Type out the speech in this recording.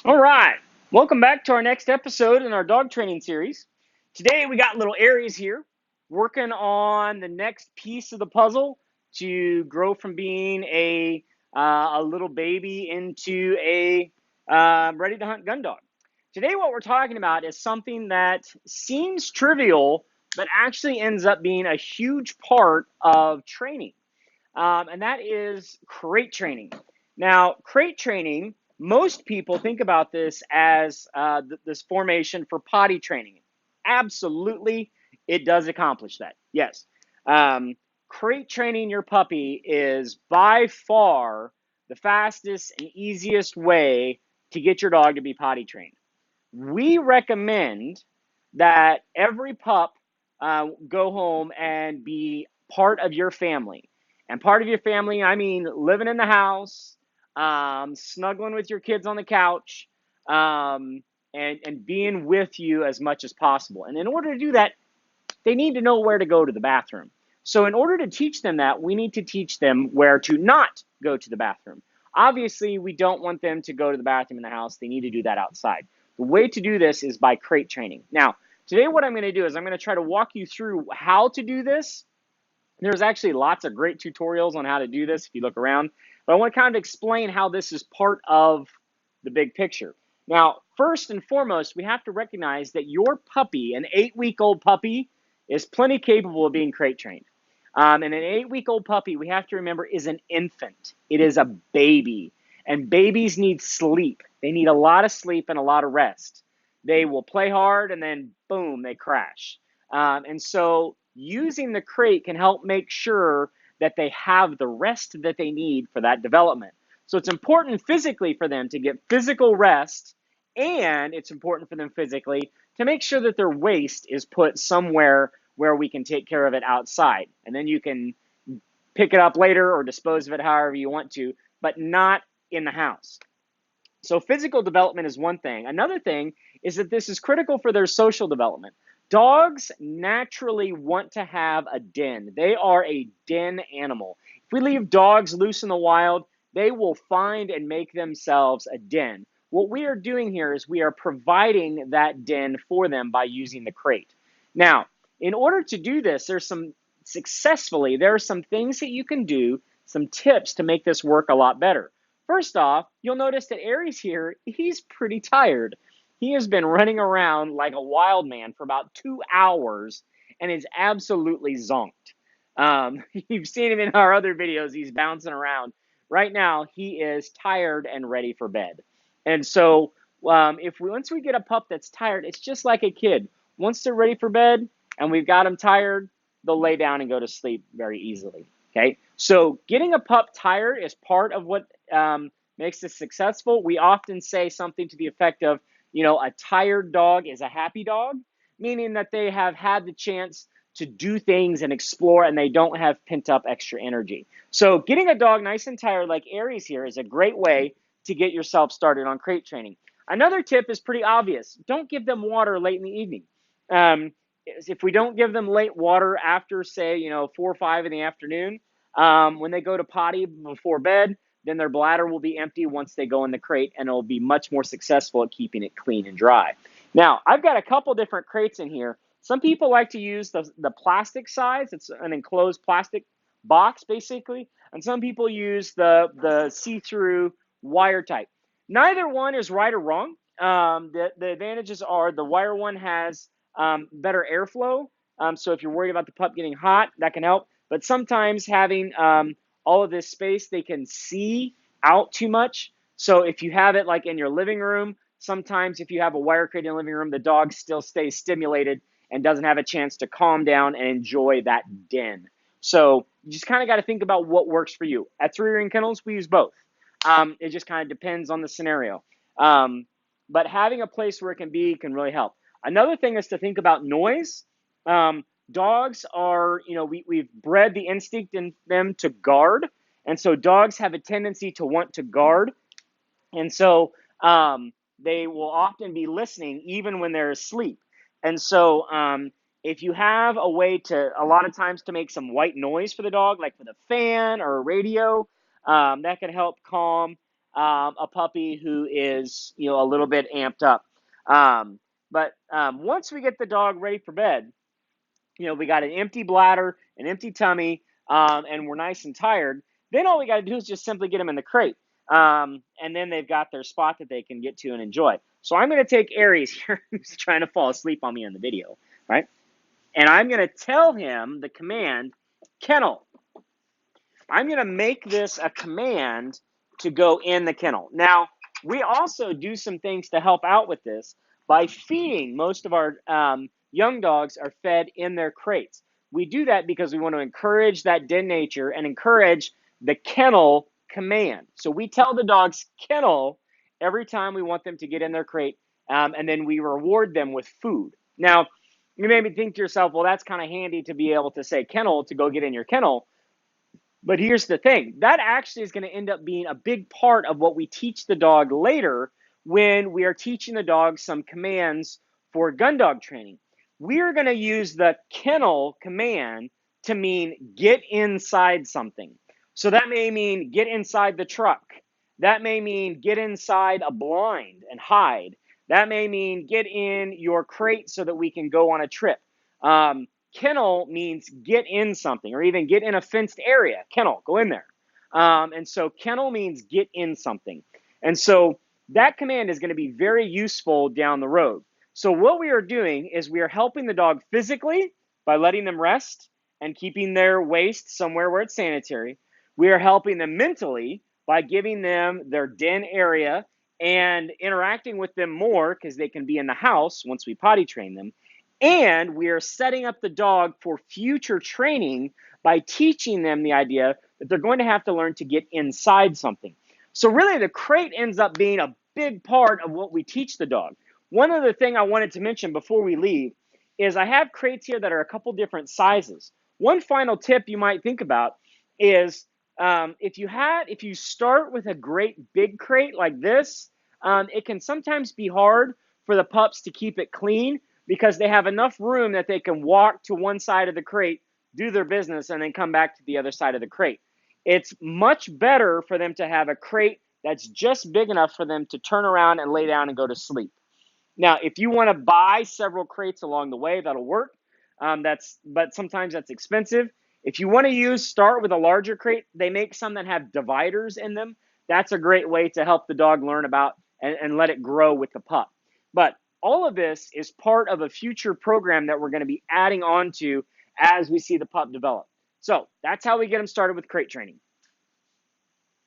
All right, welcome back to our next episode in our dog training series. Today we got little Aries here working on the next piece of the puzzle to grow from being a little baby into a ready to hunt gun dog. Today what we're talking about is something that seems trivial but actually ends up being a huge part of training, and that is crate training. Now, crate training, most people think about this as this formation for potty training. Absolutely, it does accomplish that. Yes. Um, Crate training your puppy is by far the fastest and easiest way to get your dog to be potty trained. We recommend that every pup go home and be part of your family. And part of your family, I mean living in the house, snuggling with your kids on the couch, and being with you as much as possible. And in order to do that, they need to know where to go to the bathroom. So, in order to teach them that, we need to teach them where to not go to the bathroom. Obviously, we don't want them to go to the bathroom in the house. They need to do that outside. The way to do this is by crate training. Now, today, what I'm going to do is I'm going to try to walk you through how to do this. There's actually lots of great tutorials on how to do this if you look around, but I want to kind of explain how this is part of the big picture. Now, first and foremost, we have to recognize that your puppy, an 8-week-old puppy, is plenty capable of being crate trained. And an 8-week-old puppy, we have to remember, is an infant. It is a baby. And babies need sleep. They need a lot of sleep and a lot of rest. They will play hard and then, boom, they crash. And so using the crate can help make sure that they have the rest that they need for that development. So it's important physically for them to get physical rest, and it's important for them physically to make sure that their waste is put somewhere where we can take care of it outside. And then you can pick it up later or dispose of it however you want to, but not in the house. So physical development is one thing. Another thing is that this is critical for their social development. Dogs naturally want to have a den. They are a den animal. If we leave dogs loose in the wild, they will find and make themselves a den. What we are doing here is we are providing that den for them by using the crate. Now, in order to do this, there are some things that you can do, some tips to make this work a lot better. First off, you'll notice that Aries here, he's pretty tired. He has been running around like a wild man for about 2 hours and is absolutely zonked. You've seen him in our other videos. He's bouncing around. Right now, he is tired and ready for bed. And so, once we get a pup that's tired, it's just like a kid. Once they're ready for bed and we've got them tired, they'll lay down and go to sleep very easily. Okay, so getting a pup tired is part of what makes this successful. We often say something to the effect of, a tired dog is a happy dog, meaning that they have had the chance to do things and explore and they don't have pent up extra energy. So getting a dog nice and tired like Aries here is a great way to get yourself started on crate training. Another tip is pretty obvious. Don't give them water late in the evening. If we don't give them late water after, say, 4 or 5 in the afternoon, when they go to potty before bed, then their bladder will be empty once they go in the crate, and it'll be much more successful at keeping it clean and dry. Now, I've got a couple different crates in here. Some people like to use the plastic size. It's an enclosed plastic box, basically. And some people use the see-through wire type. Neither one is right or wrong. The advantages are the wire one has better airflow. So if you're worried about the pup getting hot, that can help. But sometimes having all of this space, they can see out too much. So if you have it like in your living room, sometimes if you have a wire crate in the living room, the dog still stays stimulated and doesn't have a chance to calm down and enjoy that den. So you just kind of got to think about what works for you. At 3-ring kennels, we use both. It just kind of depends on the scenario. But having a place where it can be can really help. Another thing is to think about noise. Dogs are, we've bred the instinct in them to guard. And so dogs have a tendency to want to guard. And so they will often be listening even when they're asleep. And so if you have a way to, a lot of times, to make some white noise for the dog, like with a fan or a radio, that can help calm a puppy who is, a little bit amped up. But once we get the dog ready for bed, we got an empty bladder, an empty tummy, and we're nice and tired. Then all we got to do is just simply get them in the crate. And then they've got their spot that they can get to and enjoy. So I'm going to take Aries here, who's trying to fall asleep on me in the video, right? And I'm going to tell him the command, kennel. I'm going to make this a command to go in the kennel. Now, we also do some things to help out with this by feeding. Most of our young dogs are fed in their crates. We do that because we want to encourage that den nature and encourage the kennel command. So we tell the dogs kennel every time we want them to get in their crate, and then we reward them with food. Now, you may think to yourself, well, that's kind of handy to be able to say kennel to go get in your kennel. But here's the thing, that actually is going to end up being a big part of what we teach the dog later when we are teaching the dog some commands for gun dog training. We are going to use the kennel command to mean get inside something. So that may mean get inside the truck. That may mean get inside a blind and hide. That may mean get in your crate so that we can go on a trip. Kennel means get in something, or even get in a fenced area. Kennel, go in there. And so kennel means get in something. And so that command is going to be very useful down the road. So what we are doing is we are helping the dog physically by letting them rest and keeping their waste somewhere where it's sanitary. We are helping them mentally by giving them their den area and interacting with them more because they can be in the house once we potty train them. And we are setting up the dog for future training by teaching them the idea that they're going to have to learn to get inside something. So really the crate ends up being a big part of what we teach the dog. One other thing I wanted to mention before we leave is I have crates here that are a couple different sizes. One final tip you might think about is if you start with a great big crate like this, it can sometimes be hard for the pups to keep it clean because they have enough room that they can walk to one side of the crate, do their business, and then come back to the other side of the crate. It's much better for them to have a crate that's just big enough for them to turn around and lay down and go to sleep. Now, if you want to buy several crates along the way, that'll work. But sometimes that's expensive. If you want to start with a larger crate, they make some that have dividers in them. That's a great way to help the dog learn about and let it grow with the pup. But all of this is part of a future program that we're going to be adding on to as we see the pup develop. So that's how we get them started with crate training.